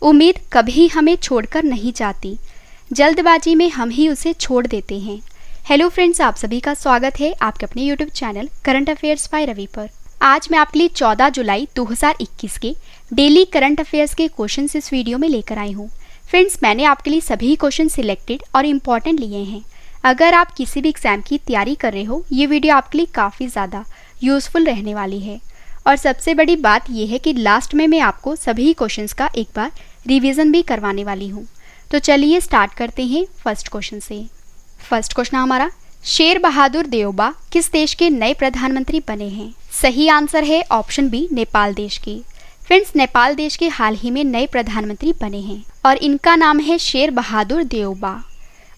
उम्मीद कभी हमें छोड़कर नहीं जाती, जल्दबाजी में हम ही उसे छोड़ देते हैं। हेलो फ्रेंड्स, आप सभी का स्वागत है आपके अपने YouTube channel current affairs by Ravi पर। आज मैं आपके लिए 14 जुलाई 2021 के डेली करंट अफेयर्स के क्वेश्चंस इस वीडियो में लेकर आई हूँ। फ्रेंड्स, मैंने आपके लिए सभी क्वेश्चन सिलेक्टेड और इम्पॉर्टेंट लिए हैं। अगर आप किसी भी एग्जाम की तैयारी कर रहे हो, ये वीडियो आपके लिए काफ़ी ज़्यादा यूज़फुल रहने वाली है। और सबसे बड़ी बात यह है कि लास्ट में मैं आपको सभी क्वेश्चंस का एक बार रिवीजन भी करवाने वाली हूँ। तो चलिए स्टार्ट करते हैं फर्स्ट क्वेश्चन से। फर्स्ट क्वेश्चन हमारा, शेर बहादुर देओबा किस देश के नए प्रधानमंत्री बने हैं? सही आंसर है ऑप्शन बी, नेपाल देश के। फ्रेंड्स, नेपाल देश के हाल ही में नए प्रधानमंत्री बने हैं और इनका नाम है शेर बहादुर देओबा।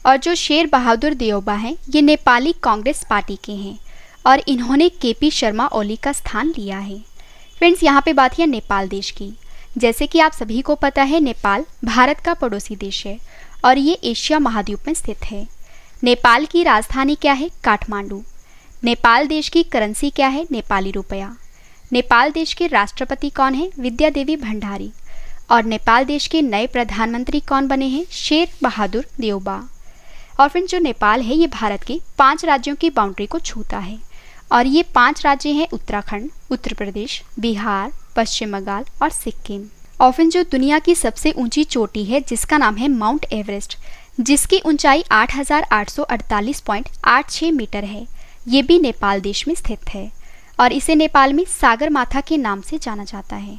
और जो शेर बहादुर देओबा हैं, ये नेपाली कांग्रेस पार्टी के हैं और इन्होंने केपी शर्मा ओली का स्थान लिया है। फ्रेंड्स, यहाँ पे बात है नेपाल देश की। जैसे कि आप सभी को पता है, नेपाल भारत का पड़ोसी देश है और ये एशिया महाद्वीप में स्थित है। नेपाल की राजधानी क्या है? काठमांडू। नेपाल देश की करेंसी क्या है? नेपाली रुपया। नेपाल देश के राष्ट्रपति कौन है? विद्या देवी भंडारी। और नेपाल देश के नए प्रधानमंत्री कौन बने हैं? शेर बहादुर देओबा। और फ्रेंड्स, जो नेपाल है ये भारत के 5 राज्यों की बाउंड्री को छूता है और ये 5 राज्य हैं उत्तराखंड, उत्तर प्रदेश, बिहार, पश्चिम बंगाल और सिक्किम। और फ्रेंड्स, जो दुनिया की सबसे ऊंची चोटी है जिसका नाम है माउंट एवरेस्ट, जिसकी ऊंचाई 8,848.86 मीटर है, ये भी नेपाल देश में स्थित है और इसे नेपाल में सागरमाथा के नाम से जाना जाता है।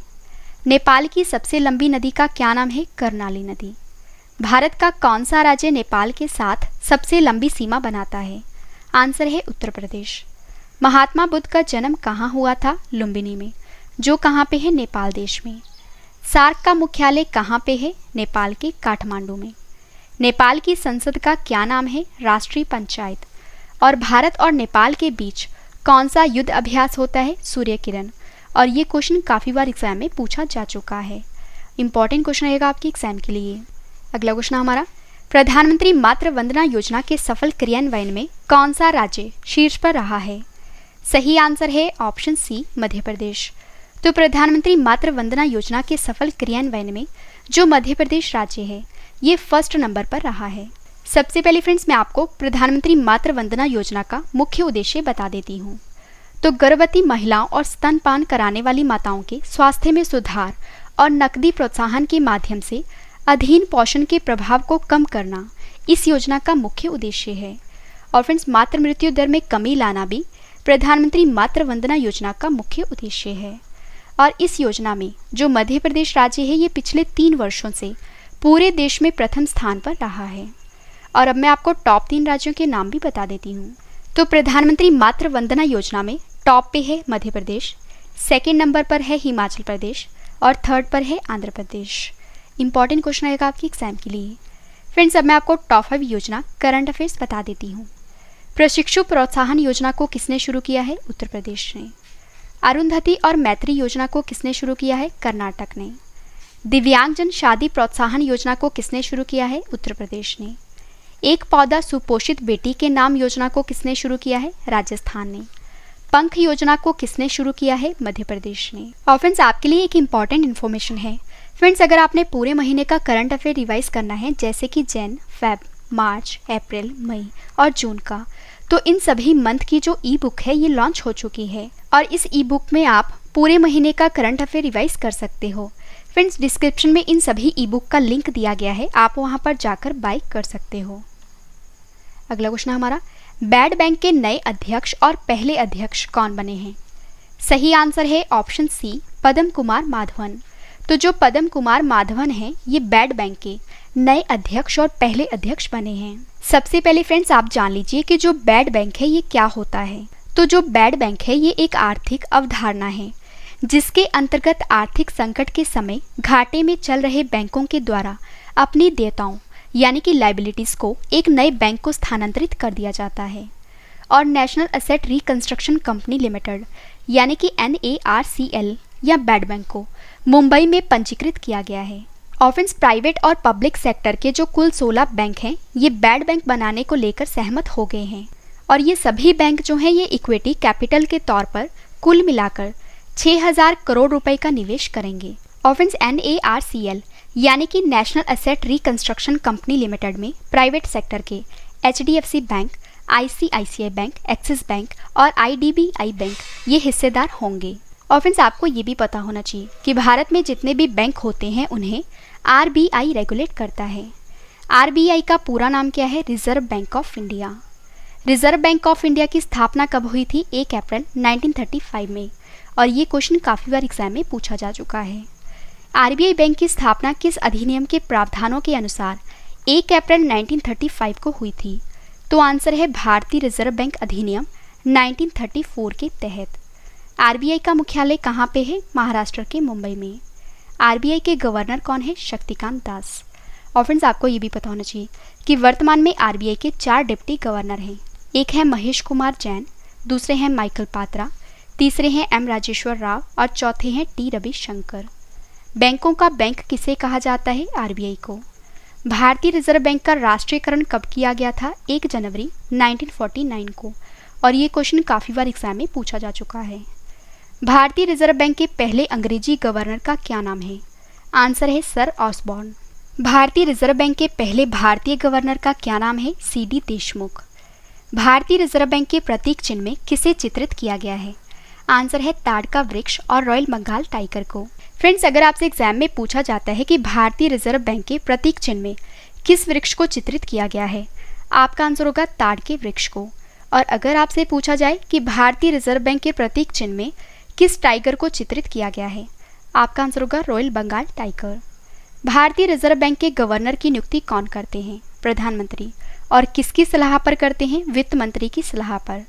नेपाल की सबसे लंबी नदी का क्या नाम है? कर्णाली नदी। भारत का कौन सा राज्य नेपाल के साथ सबसे लंबी सीमा बनाता है? आंसर है उत्तर प्रदेश। महात्मा बुद्ध का जन्म कहाँ हुआ था? लुम्बिनी में, जो कहाँ पे है? नेपाल देश में। सार्क का मुख्यालय कहाँ पे है? नेपाल के काठमांडू में। नेपाल की संसद का क्या नाम है? राष्ट्रीय पंचायत। और भारत और नेपाल के बीच कौन सा युद्ध अभ्यास होता है? सूर्य किरण। और ये क्वेश्चन काफ़ी बार एग्जाम में पूछा जा चुका है। इंपॉर्टेंट क्वेश्चन रहेगा आपके एग्जाम के लिए। अगला क्वेश्चन हमारा, प्रधानमंत्री मातृ वंदना योजना के सफल क्रियान्वयन में कौन सा राज्य शीर्ष पर रहा है? सही आंसर है ऑप्शन सी, मध्य प्रदेश। तो प्रधानमंत्री मातृ वंदना योजना के सफल क्रियान्वयन में जो मध्य प्रदेश राज्य है ये फर्स्ट नंबर पर रहा है। सबसे पहले फ्रेंड्स, मैं आपको प्रधानमंत्री मातृ वंदना योजना का मुख्य उद्देश्य बता देती हूँ। तो गर्भवती महिलाओं और स्तनपान कराने वाली माताओं के स्वास्थ्य में सुधार और नकदी प्रोत्साहन के माध्यम से अधीन पोषण के प्रभाव को कम करना इस योजना का मुख्य उद्देश्य है। और फ्रेंड्स, मातृ मृत्यु दर में कमी लाना भी प्रधानमंत्री मातृ वंदना योजना का मुख्य उद्देश्य है। और इस योजना में जो मध्य प्रदेश राज्य है ये पिछले 3 वर्षों से पूरे देश में प्रथम स्थान पर रहा है। और अब मैं आपको टॉप 3 राज्यों के नाम भी बता देती हूँ। तो प्रधानमंत्री मातृ वंदना योजना में टॉप पे है मध्य प्रदेश, सेकेंड नंबर पर है हिमाचल प्रदेश और थर्ड पर है आंध्र प्रदेश। इंपॉर्टेंट क्वेश्चन आएगा आपके एग्जाम के लिए। फ्रेंड्स, अब मैं आपको टॉप 5 योजना करंट अफेयर्स बता देती हूँ। प्रशिक्षु प्रोत्साहन योजना को किसने शुरू किया है? उत्तर प्रदेश ने। अरुंधति और मैत्री योजना को किसने शुरू किया है? कर्नाटक ने। दिव्यांगजन शादी प्रोत्साहन योजना को किसने शुरू किया है? उत्तर प्रदेश ने। एक पौधा सुपोषित बेटी के नाम योजना को किसने शुरू किया है? राजस्थान ने। पंख योजना को किसने शुरू किया है? मध्य प्रदेश ने। और फ्रेंड्स, आपके लिए एक इंपॉर्टेंट इन्फॉर्मेशन है। फ्रेंड्स, अगर आपने पूरे महीने का करंट अफेयर रिवाइज करना है, जैसे कि जैन, फेब, मार्च, अप्रैल, मई और जून का, तो इन सभी मंथ की जो ई बुक है ये लॉन्च हो चुकी है और इस ई बुक में आप पूरे महीने का करंट अफेयर रिवाइज कर सकते हो। फ्रेंड्स, डिस्क्रिप्शन में इन सभी ई बुक का लिंक दिया गया है, आप वहां पर जाकर बाय कर सकते हो। अगला क्वेश्चन हमारा, बैड बैंक के नए अध्यक्ष और पहले अध्यक्ष कौन बने हैं? सही आंसर है ऑप्शन सी, पदम कुमार माधवन। तो जो पदम कुमार माधवन हैं ये बैड बैंक के नए अध्यक्ष और पहले अध्यक्ष बने हैं। सबसे पहले फ्रेंड्स, आप जान लीजिए कि जो बैड बैंक है ये क्या होता है। तो जो बैड बैंक है ये एक आर्थिक अवधारणा है जिसके अंतर्गत आर्थिक संकट के समय घाटे में चल रहे बैंकों के द्वारा अपनी देयताओं यानी कि लाइबिलिटीज को एक नए बैंक को स्थानांतरित कर दिया जाता है। और national asset reconstruction company limited यानी कि NARCL या बैड बैंक को मुंबई में पंजीकृत किया गया है। और फ्रेंड्स, प्राइवेट और पब्लिक सेक्टर के जो कुल 16 बैंक हैं ये बैड बैंक बनाने को लेकर सहमत हो गए हैं और ये सभी बैंक जो हैं ये इक्विटी कैपिटल के तौर पर कुल मिलाकर 6,000 करोड़ रुपए का निवेश करेंगे। और फ्रेंड्स, NARCL यानी कि national asset reconstruction company limited में प्राइवेट सेक्टर के HDFC bank, ICICI bank, axis bank और IDBI बैंक ये हिस्सेदार होंगे। और फ्रेंड्स आपको ये भी पता होना चाहिए कि भारत में जितने भी बैंक होते हैं उन्हें RBI रेगुलेट करता है। RBI का पूरा नाम क्या है? Reserve bank of India. Reserve bank of India की स्थापना कब हुई थी? 1 अप्रैल 1935 में। और ये क्वेश्चन काफ़ी बार एग्जाम में पूछा जा चुका है। RBI बैंक की स्थापना किस अधिनियम के प्रावधानों के अनुसार 1 अप्रैल 1935 को हुई थी? तो आंसर है भारतीय रिजर्व बैंक अधिनियम 1934 के तहत। RBI का मुख्यालय कहाँ पे है? महाराष्ट्र के मुंबई में। RBI के गवर्नर कौन है? शक्तिकांत दास। और फ्रेंड्स आपको ये भी पता होना चाहिए कि वर्तमान में RBI के 4 डिप्टी गवर्नर हैं। एक है महेश कुमार जैन, दूसरे हैं माइकल पात्रा, तीसरे हैं M राजेश्वर राव और चौथे हैं T रविशंकर। बैंकों का बैंक किसे कहा जाता है? RBI को। भारतीय रिजर्व बैंक का राष्ट्रीयकरण कब किया गया था? 1 जनवरी 1949 को। और ये क्वेश्चन काफ़ी बार एग्जाम में पूछा जा चुका है। भारतीय रिजर्व बैंक के पहले अंग्रेजी गवर्नर का क्या नाम है? आंसर है सर ऑसबॉर्न। भारतीय रिजर्व बैंक के पहले भारतीय गवर्नर का क्या नाम है? CD देशमुख। भारतीय रिजर्व बैंक के प्रतीक चिन्ह में किसे चित्रित किया गया है? आंसर है ताड़ का वृक्ष और रॉयल बंगाल टाइगर को। फ्रेंड्स अगर आपसे एग्जाम में पूछा जाता है कि भारतीय रिजर्व बैंक के प्रतीक चिन्ह में किस वृक्ष को चित्रित किया गया है, आपका आंसर होगा ताड़ के वृक्ष को। और अगर आपसे पूछा जाए कि भारतीय रिजर्व बैंक के प्रतीक चिन्ह में किस टाइगर को चित्रित किया गया है, आपका आंसर होगा रॉयल बंगाल टाइगर। भारतीय रिजर्व बैंक के गवर्नर की नियुक्ति कौन करते हैं? प्रधानमंत्री। और किसकी सलाह पर करते हैं? वित्त मंत्री की सलाह पर।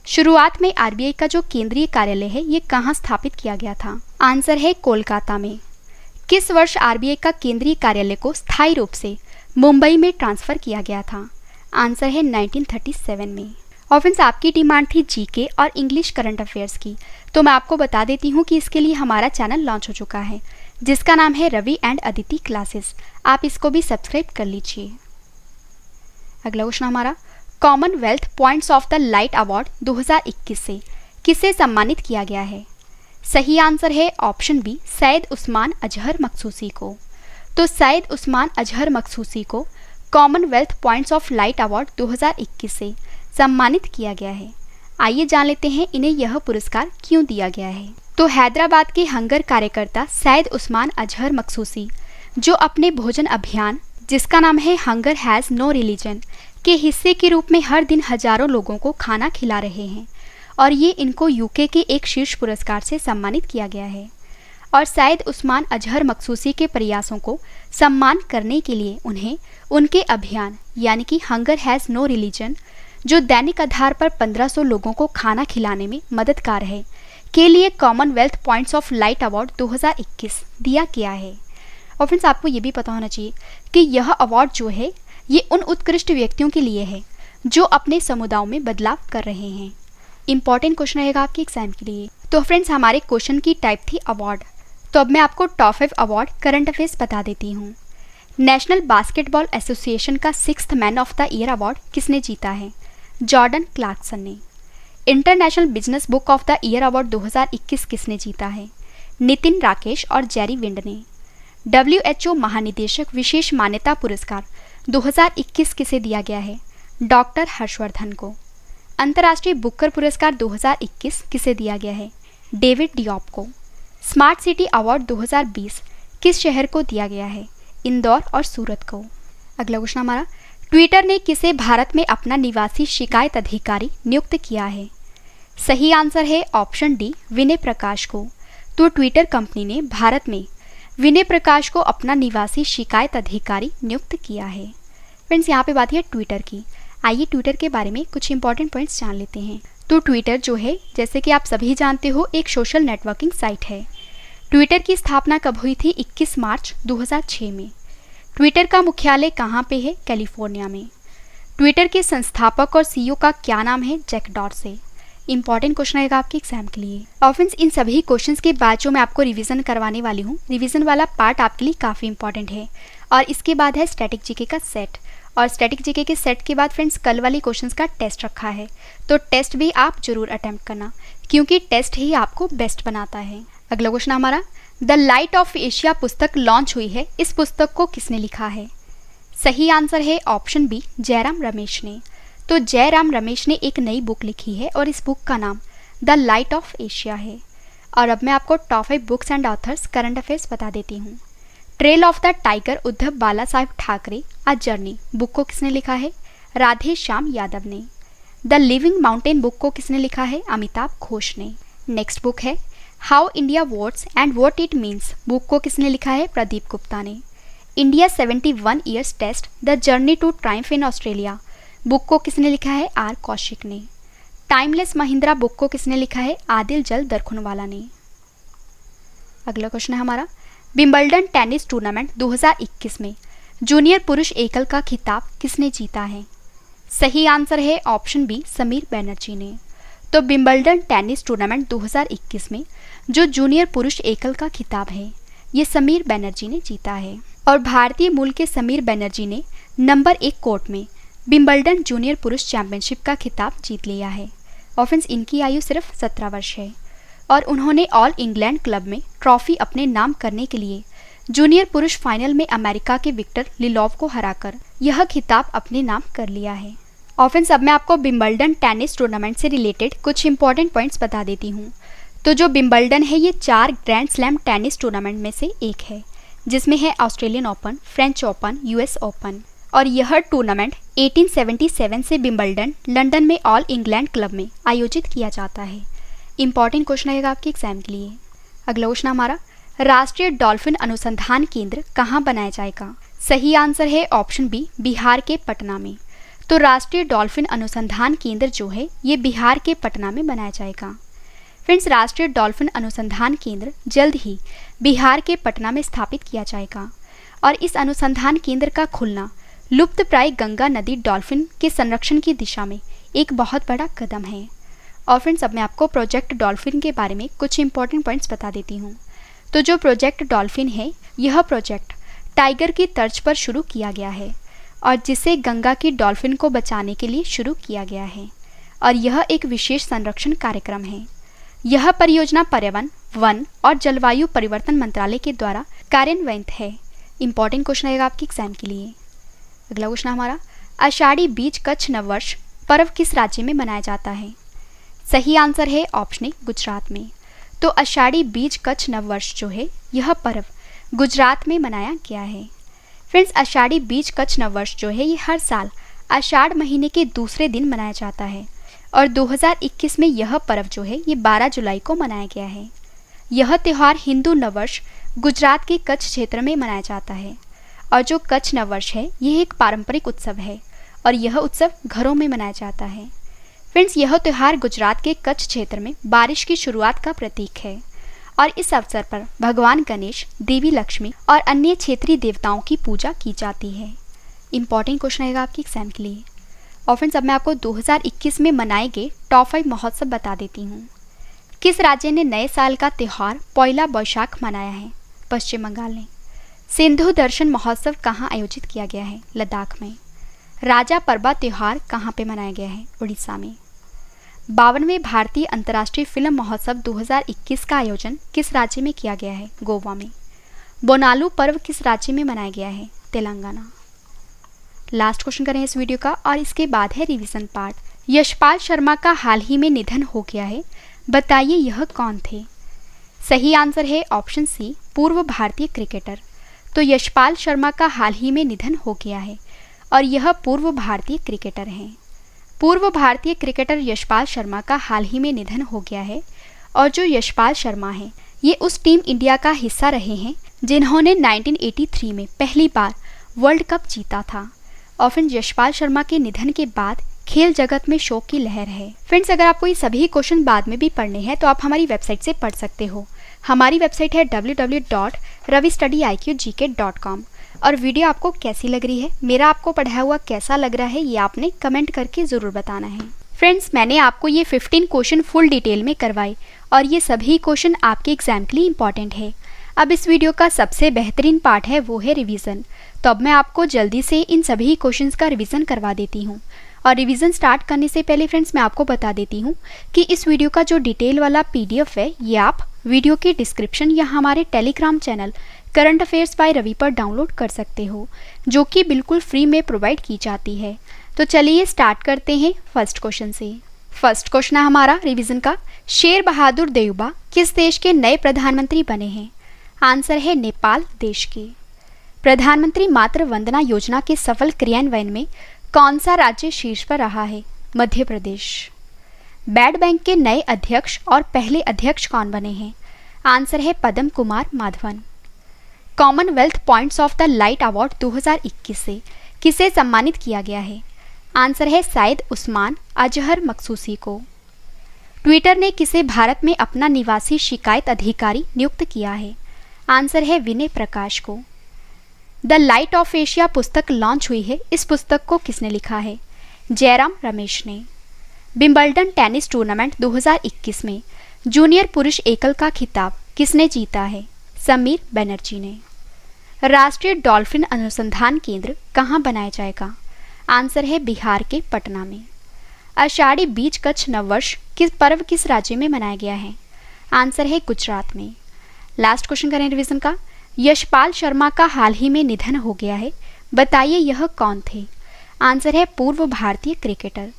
शुरुआत में RBI का जो केंद्रीय कार्यालय है ये कहाँ स्थापित किया गया था? आंसर है कोलकाता में। किस वर्ष RBI का केंद्रीय कार्यालय को स्थायी रूप से मुंबई में ट्रांसफर किया गया था? आंसर है 1937 में। और फ्रेंड्स आपकी डिमांड थी GK और इंग्लिश करंट अफेयर्स की, तो मैं आपको बता देती हूँ कि इसके लिए हमारा चैनल लॉन्च हो चुका है जिसका नाम है रवि एंड अदिति क्लासेस। आप इसको भी सब्सक्राइब कर लीजिए। अगला क्वेश्चन हमारा, Commonwealth points of the light award 2021 से किसे सम्मानित किया गया है? सही आंसर है ऑप्शन बी, सैयद उस्मान अजहर मखसूसी को। तो सैयद उस्मान अजहर मखसूसी को Commonwealth points of light award 2021 से सम्मानित किया गया है। आइए जान लेते हैं इन्हें यह पुरस्कार क्यों दिया गया है। तो हैदराबाद के हंगर कार्यकर्ता सैयद उस्मान अजहर मखसूसी जो अपने भोजन अभियान जिसका नाम है हंगर हैज़ नो रिलीजन के हिस्से के रूप में हर दिन हजारों लोगों को खाना खिला रहे हैं और ये इनको UK के एक शीर्ष पुरस्कार से सम्मानित किया गया है। और सैयद उस्मान अजहर मखसूसी के प्रयासों को सम्मान करने के लिए उन्हें उनके अभियान यानी कि हंगर हैज़ नो रिलीजन जो दैनिक आधार पर 1500 लोगों को खाना खिलाने में मददगार है के लिए Commonwealth points of light award 2021 दिया गया है। और फ्रेंड्स आपको ये भी पता होना चाहिए कि यह अवार्ड जो है ये उन उत्कृष्ट व्यक्तियों के लिए है जो अपने समुदायों में बदलाव कर रहे हैं। इंपॉर्टेंट क्वेश्चन रहेगा आपके एग्जाम के लिए। तो फ्रेंड्स हमारे क्वेश्चन की टाइप थी अवार्ड। तो अब मैं आपको टॉप 5 अवार्ड करंट अफेयर्स बता देती हूँ। नेशनल बास्केटबॉल एसोसिएशन का 6th man of the year award किसने जीता है? जॉर्डन क्लार्कसन ने। International business book of the year award 2021 किसने जीता है? नितिन राकेश और जेरी विंड ने। WHO महानिदेशक विशेष मान्यता पुरस्कार 2021 किसे दिया गया है? डॉक्टर हर्षवर्धन को। अंतर्राष्ट्रीय बुकर पुरस्कार 2021 किसे दिया गया है? डेविड डियॉप को। स्मार्ट सिटी अवार्ड 2020 किस शहर को दिया गया है? इंदौर और सूरत को। अगला क्वेश्चन हमारा, ट्विटर ने किसे भारत में अपना निवासी शिकायत अधिकारी नियुक्त किया है? सही आंसर है ऑप्शन डी, विनय प्रकाश को। तो ट्विटर कंपनी ने भारत में विनय प्रकाश को अपना निवासी शिकायत अधिकारी नियुक्त किया है। फ्रेंड्स यहाँ पे बात है ट्विटर की। आइए ट्विटर के बारे में कुछ इंपॉर्टेंट पॉइंट्स जान लेते हैं। तो ट्विटर जो है जैसे कि आप सभी जानते हो एक सोशल नेटवर्किंग साइट है। ट्विटर की स्थापना कब हुई थी? 21 मार्च 2006 में। ट्विटर का मुख्यालय कहाँ पे है? कैलिफोर्निया में। ट्विटर के संस्थापक और CEO का क्या नाम है? Jack Dorsey. इंपॉर्टेंट क्वेश्चन रहेगा आपके एग्जाम के लिए। और फ्रेंड्स इन सभी क्वेश्चंस के बाद जो मैं आपको रिवीजन करवाने वाली हूँ, रिवीजन वाला पार्ट आपके लिए काफ़ी इंपॉर्टेंट है। और इसके बाद है स्टैटिक जीके का सेट। और स्टैटिक जीके के सेट के बाद फ्रेंड्स कल वाली क्वेश्चंस का टेस्ट रखा है, तो टेस्ट भी आप जरूर अटेम्प्ट करना क्योंकि टेस्ट ही आपको बेस्ट बनाता है। अगला क्वेश्चन हमारा, द लाइट ऑफ एशिया पुस्तक लॉन्च हुई है, इस पुस्तक को किसने लिखा है? सही आंसर है ऑप्शन बी, जयराम रमेश ने। तो जयराम रमेश ने एक नई बुक लिखी है और इस बुक का नाम द लाइट ऑफ एशिया है। और अब मैं आपको top 5 books and authors current affairs बता देती हूँ। Trail of the tiger Uddhav Balasaheb Thackeray a journey book को किसने लिखा है? राधे श्याम यादव ने। द लिविंग माउंटेन बुक को किसने लिखा है? अमिताभ घोष ने। नेक्स्ट बुक है how India votes and what it means book को किसने लिखा है? प्रदीप गुप्ता ने। India 71 years test the journey to triumph in Australia book को किसने लिखा है? आर कौशिक ने। टाइमलेस महिंद्रा बुक को किसने लिखा है? आदिल जल दरखुनवाला ने। अगला क्वेश्चन है हमारा, विंबलडन टेनिस टूर्नामेंट 2021 में जूनियर पुरुष एकल का खिताब किसने जीता है? सही आंसर है ऑप्शन बी, समीर बनर्जी ने। तो विंबलडन टेनिस टूर्नामेंट 2021 में जो जूनियर पुरुष एकल का खिताब है ये समीर बनर्जी ने जीता है। और भारतीय मूल के समीर बनर्जी ने नंबर 1 कोर्ट में विंबलडन जूनियर पुरुष चैंपियनशिप का खिताब जीत लिया है। और फ्रेंड्स इनकी आयु सिर्फ 17 वर्ष है और उन्होंने ऑल इंग्लैंड क्लब में ट्रॉफी अपने नाम करने के लिए जूनियर पुरुष फाइनल में अमेरिका के विक्टर लिलोव को हराकर यह खिताब अपने नाम कर लिया है। और फ्रेंड्स अब मैं आपको विंबलडन टेनिस टूर्नामेंट से रिलेटेड कुछ इंपॉर्टेंट पॉइंट्स बता देती हूँ। तो जो विंबलडन है ये 4 ग्रैंड स्लैम टेनिस टूर्नामेंट में से एक है, जिसमें है Australian open, French open, US open. और यह टूर्नामेंट 1877 से विंबलडन लंदन में ऑल इंग्लैंड क्लब में आयोजित किया जाता है। इंपॉर्टेंट क्वेश्चन रहेगा आपके एग्जाम के लिए। अगला क्वेश्चन हमारा, राष्ट्रीय डॉल्फिन अनुसंधान केंद्र कहाँ बनाया जाएगा? सही आंसर है ऑप्शन बी, बिहार के पटना में। तो राष्ट्रीय डॉल्फिन अनुसंधान केंद्र जो है ये बिहार के पटना में बनाया जाएगा। फ्रेंड्स राष्ट्रीय डॉल्फिन अनुसंधान केंद्र जल्द ही बिहार के पटना में स्थापित किया जाएगा। और इस अनुसंधान केंद्र का खुलना लुप्तप्राय गंगा नदी डॉल्फिन के संरक्षण की दिशा में एक बहुत बड़ा कदम है। और फ्रेंड्स अब मैं आपको प्रोजेक्ट डॉल्फिन के बारे में कुछ इंपॉर्टेंट पॉइंट्स बता देती हूँ। तो जो प्रोजेक्ट डॉल्फिन है यह प्रोजेक्ट टाइगर की तर्ज पर शुरू किया गया है और जिसे गंगा की डॉल्फिन को बचाने के लिए शुरू किया गया है। और यह एक विशेष संरक्षण कार्यक्रम है। यह परियोजना पर्यावरण, वन और जलवायु परिवर्तन मंत्रालय के द्वारा कार्यान्वित है। इंपॉर्टेंट क्वेश्चन रहेगा आपके एग्जाम के लिए। अगला क्वेश्चन हमारा, आषाढ़ी बीज कच्छ नववर्ष पर्व किस राज्य में मनाया जाता है? सही आंसर है ऑप्शन ए, गुजरात में। तो आषाढ़ी बीज कच्छ नववर्ष जो है यह पर्व गुजरात में मनाया गया है। फ्रेंड्स आषाढ़ी बीज कच्छ नववर्ष जो है ये हर साल आषाढ़ महीने के दूसरे दिन मनाया जाता है और 2021 में यह पर्व जो है ये 12 जुलाई को मनाया गया है। यह त्यौहार हिंदू नववर्ष गुजरात के कच्छ क्षेत्र में मनाया जाता है। और जो कच्छ नववर्ष है यह एक पारंपरिक उत्सव है और यह उत्सव घरों में मनाया जाता है। फ्रेंड्स यह त्यौहार गुजरात के कच्छ क्षेत्र में बारिश की शुरुआत का प्रतीक है और इस अवसर पर भगवान गणेश, देवी लक्ष्मी और अन्य क्षेत्रीय देवताओं की पूजा की जाती है। इंपॉर्टेंट क्वेश्चन रहेगा आपके एग्जाम के लिए। और फ्रेंड्स अब मैं आपको 2021 में मनाए गए टॉप 5 महोत्सव बता देती हूँ। किस राज्य ने नए साल का त्यौहार पौइला बैशाख मनाया है? पश्चिम बंगाल ने। सिंधु दर्शन महोत्सव कहाँ आयोजित किया गया है? लद्दाख में। राजा परबा त्यौहार कहाँ पे मनाया गया है? उड़ीसा में। 52वें भारतीय अंतर्राष्ट्रीय फिल्म महोत्सव 2021 का आयोजन किस राज्य में किया गया है? गोवा में। बोनालू पर्व किस राज्य में मनाया गया है? तेलंगाना। लास्ट क्वेश्चन करें इस वीडियो का और इसके बाद है रिवीजन पार्ट। यशपाल शर्मा का हाल ही में निधन हो गया है, बताइए यह कौन थे? सही आंसर है ऑप्शन सी, पूर्व भारतीय क्रिकेटर। तो यशपाल शर्मा का हाल ही में निधन हो गया है और यह पूर्व भारतीय क्रिकेटर हैं। पूर्व भारतीय क्रिकेटर यशपाल शर्मा का हाल ही में निधन हो गया है और जो यशपाल शर्मा है ये उस टीम इंडिया का हिस्सा रहे हैं जिन्होंने 1983 में पहली बार वर्ल्ड कप जीता था। और फ्रेंड्स यशपाल शर्मा के निधन के बाद खेल जगत में शोक की लहर है। फ्रेंड्स अगर आपको ये सभी क्वेश्चन बाद में भी पढ़ने हैं तो आप हमारी वेबसाइट से पढ़ सकते हो। हमारी वेबसाइट है www.ravistudyIQgk.com। और वीडियो आपको कैसी लग रही है, मेरा आपको पढ़ाया हुआ कैसा लग रहा है, ये आपने कमेंट करके ज़रूर बताना है। फ्रेंड्स मैंने आपको ये 15 क्वेश्चन फुल डिटेल में करवाए और ये सभी क्वेश्चन आपके एग्जाम के लिए इंपॉर्टेंट है। अब इस वीडियो का सबसे बेहतरीन पार्ट है वो है रिवीजन। तो अब मैं आपको जल्दी से इन सभी क्वेश्चंस का रिवीजन करवा देती हूँ और रिवीजन स्टार्ट करने से पहले फ्रेंड्स मैं आपको बता देती हूँ कि इस वीडियो का जो डिटेल वाला PDF है ये आप वीडियो के डिस्क्रिप्शन या हमारे Telegram channel current affairs by Ravi पर डाउनलोड कर सकते हो, जो कि बिल्कुल फ्री में प्रोवाइड की जाती है। तो चलिए स्टार्ट करते हैं फर्स्ट क्वेश्चन से। फर्स्ट क्वेश्चन है हमारा रिवीजन का, शेर बहादुर देउबा किस देश के नए प्रधानमंत्री बने हैं? आंसर है नेपाल देश के। प्रधानमंत्री मातृ वंदना योजना के सफल क्रियान्वयन में कौन सा राज्य शीर्ष पर रहा है? मध्य प्रदेश। बैड बैंक के नए अध्यक्ष और पहले अध्यक्ष कौन बने हैं? आंसर है Padma Kumar Madhavan. Commonwealth points of the light award 2021 से किसे सम्मानित किया गया है? आंसर है शायद उस्मान अजहर मखसूसी को। ट्विटर ने किसे भारत में अपना निवासी शिकायत अधिकारी नियुक्त किया है? आंसर है विनय प्रकाश को। द लाइट ऑफ एशिया पुस्तक लॉन्च हुई है, इस पुस्तक को किसने लिखा है? जयराम रमेश ने। विंबलडन टेनिस टूर्नामेंट 2021 में जूनियर पुरुष एकल का खिताब किसने जीता है? समीर बनर्जी ने। राष्ट्रीय डॉल्फिन अनुसंधान केंद्र कहाँ बनाया जाएगा? आंसर है बिहार के पटना में। आषाढ़ी बीज कच्छ नववर्ष किस पर्व किस राज्य में मनाया गया है? आंसर है गुजरात में। लास्ट क्वेश्चन करें रिवीजन का, यशपाल शर्मा का हाल ही में निधन हो गया है, बताइए यह कौन थे? आंसर है पूर्व भारतीय क्रिकेटर।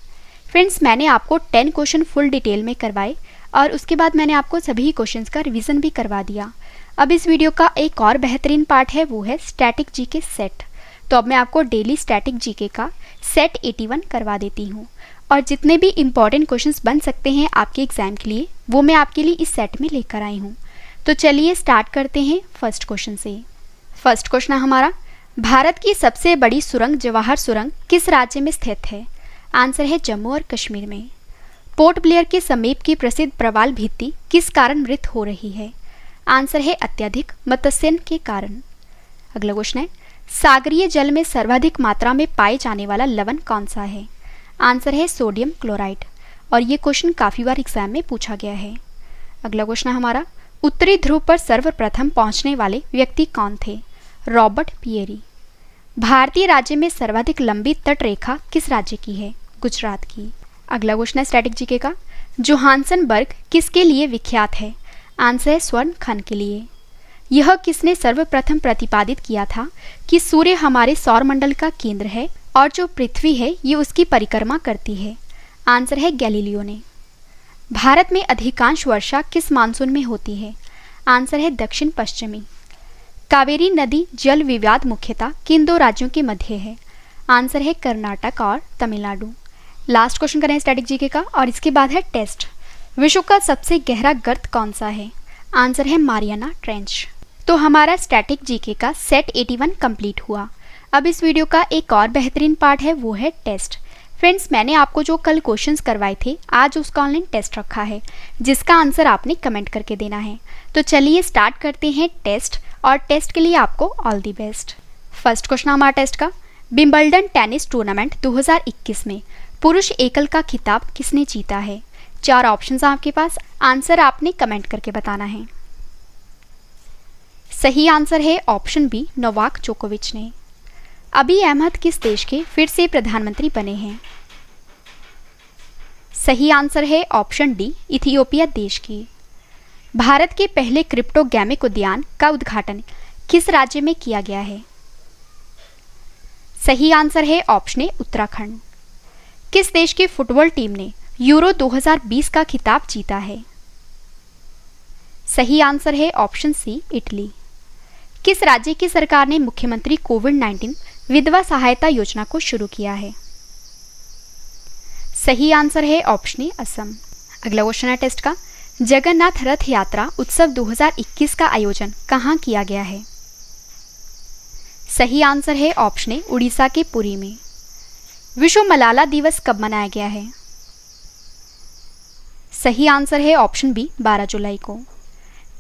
फ्रेंड्स मैंने आपको 10 क्वेश्चन फुल डिटेल में करवाए और उसके बाद मैंने आपको सभी क्वेश्चंस का रिवीजन भी करवा दिया। अब इस वीडियो का एक और बेहतरीन पार्ट है, वो है स्टैटिक जीके सेट। तो अब मैं आपको डेली स्टैटिक जीके का सेट 81 करवा देती हूँ और जितने भी इंपॉर्टेंट क्वेश्चंस बन सकते हैं आपके एग्जाम के लिए वो मैं आपके लिए इस सेट में लेकर आई हूँ। तो चलिए स्टार्ट करते हैं फर्स्ट क्वेश्चन से। फर्स्ट क्वेश्चन है हमारा, भारत की सबसे बड़ी सुरंग जवाहर सुरंग किस राज्य में स्थित है? आंसर है जम्मू और कश्मीर में। पोर्ट ब्लेयर के समीप की प्रसिद्ध प्रवाल भित्ति किस कारण मृत हो रही है? आंसर है अत्यधिक मत्स्यन के कारण। अगला क्वेश्चन है, सागरीय जल में सर्वाधिक मात्रा में पाए जाने वाला लवण कौन सा है? आंसर है सोडियम क्लोराइड और ये क्वेश्चन काफ़ी बार एग्जाम में पूछा गया है। अगला क्वेश्चन है हमारा, उत्तरी ध्रुव पर सर्वप्रथम पहुंचने वाले व्यक्ति कौन थे? Robert Peary. भारतीय राज्य में सर्वाधिक लंबी तट रेखा किस राज्य की है? गुजरात की। अगला क्वेश्चन है स्टैटिक जीके का, जोहान्सनबर्ग किसके लिए विख्यात है? आंसर है स्वर्ण खन के लिए। यह किसने सर्वप्रथम प्रतिपादित किया था कि सूर्य हमारे सौरमंडल का केंद्र है और जो पृथ्वी है ये उसकी परिक्रमा करती है? आंसर है गैलीलियो ने। भारत में अधिकांश वर्षा किस मानसून में होती है? आंसर है दक्षिण पश्चिमी। कावेरी नदी जल विवाद मुख्यतः किन दो राज्यों के मध्य है? आंसर है कर्नाटक और तमिलनाडु। लास्ट क्वेश्चन करें स्टैटिक जीके का और इसके बाद है टेस्ट। विश्व का सबसे गहरा गर्त कौन सा है? आंसर है मारियाना ट्रेंच। तो हमारा स्टैटिक जीके का सेट 81 कंप्लीट हुआ। अब इस वीडियो का एक और बेहतरीन पार्ट है, वो है टेस्ट। फ्रेंड्स मैंने आपको जो कल क्वेश्चंस करवाए थे आज उसका ऑनलाइन टेस्ट रखा है जिसका आंसर आपने कमेंट करके देना है। तो चलिए स्टार्ट करते हैं टेस्ट और टेस्ट के लिए आपको all the best. First question हमारा टेस्ट का, विंबलडन टेनिस टूर्नामेंट 2021 में पुरुष एकल का खिताब किसने जीता है? 4 ऑप्शंस आपके पास, आंसर आपने कमेंट करके बताना है। सही आंसर है ऑप्शन बी, नोवाक जोकोविच ने। अभी अहमद किस देश के फिर से प्रधानमंत्री बने हैं? सही आंसर है ऑप्शन डी, इथियोपिया देश की। भारत के पहले क्रिप्टोगैमिक उद्यान का उद्घाटन किस राज्य में किया गया है? सही आंसर है ऑप्शन ए, उत्तराखंड। किस देश की फुटबॉल टीम ने यूरो 2020 का खिताब जीता है? सही आंसर है ऑप्शन सी, इटली। किस राज्य की सरकार ने मुख्यमंत्री कोविड-19 विधवा सहायता योजना को शुरू किया है? सही आंसर है ऑप्शन ए, असम। अगला क्वेश्चन है टेस्ट का, जगन्नाथ रथ यात्रा उत्सव 2021 का आयोजन कहाँ किया गया है? सही आंसर है ऑप्शन ए, उड़ीसा के पुरी में। विश्व मलाला दिवस कब मनाया गया है? सही आंसर है ऑप्शन बी, 12 जुलाई को।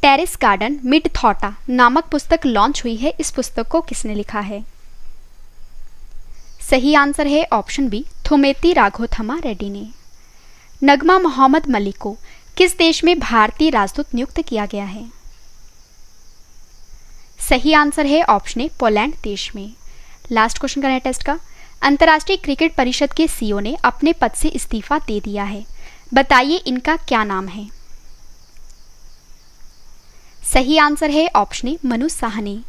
टेरेस गार्डन मिड थॉटा नामक पुस्तक लॉन्च हुई है, इस पुस्तक को किसने लिखा है? सही आंसर है ऑप्शन बी, थुमेती राघोथमा रेड्डी ने। नगमा मोहम्मद मलिक को किस देश में भारतीय राजदूत नियुक्त किया गया है? सही आंसर है ऑप्शन ए, पोलैंड देश में। लास्ट क्वेश्चन करें टेस्ट का, अंतर्राष्ट्रीय क्रिकेट परिषद के सीईओ ने अपने पद से इस्तीफा दे दिया है। बताइए इनका क्या नाम है। सही आंसर है option A Manu Sahni.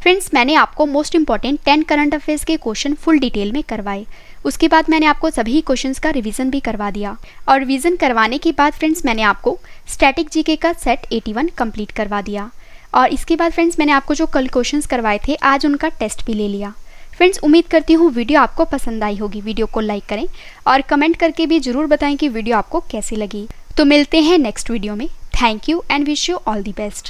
Friends, मैंने आपको मोस्ट इंपॉर्टेंट 10 करंट अफेयर्स के क्वेश्चन फुल डिटेल में करवाए। उसके बाद मैंने आपको सभी क्वेश्चंस का रिवीजन भी करवा दिया और रिवीजन करवाने के बाद फ्रेंड्स मैंने आपको स्टैटिक जीके का सेट 81 कंप्लीट करवा दिया। और इसके बाद फ्रेंड्स मैंने आपको जो कल क्वेश्चंस करवाए थे आज उनका टेस्ट भी ले लिया। फ्रेंड्स, उम्मीद करती हूँ वीडियो आपको पसंद आई होगी। वीडियो को लाइक करें और कमेंट करके भी ज़रूर बताएं कि वीडियो आपको कैसी लगी। तो मिलते हैं नेक्स्ट वीडियो में। Thank you and wish you all the best.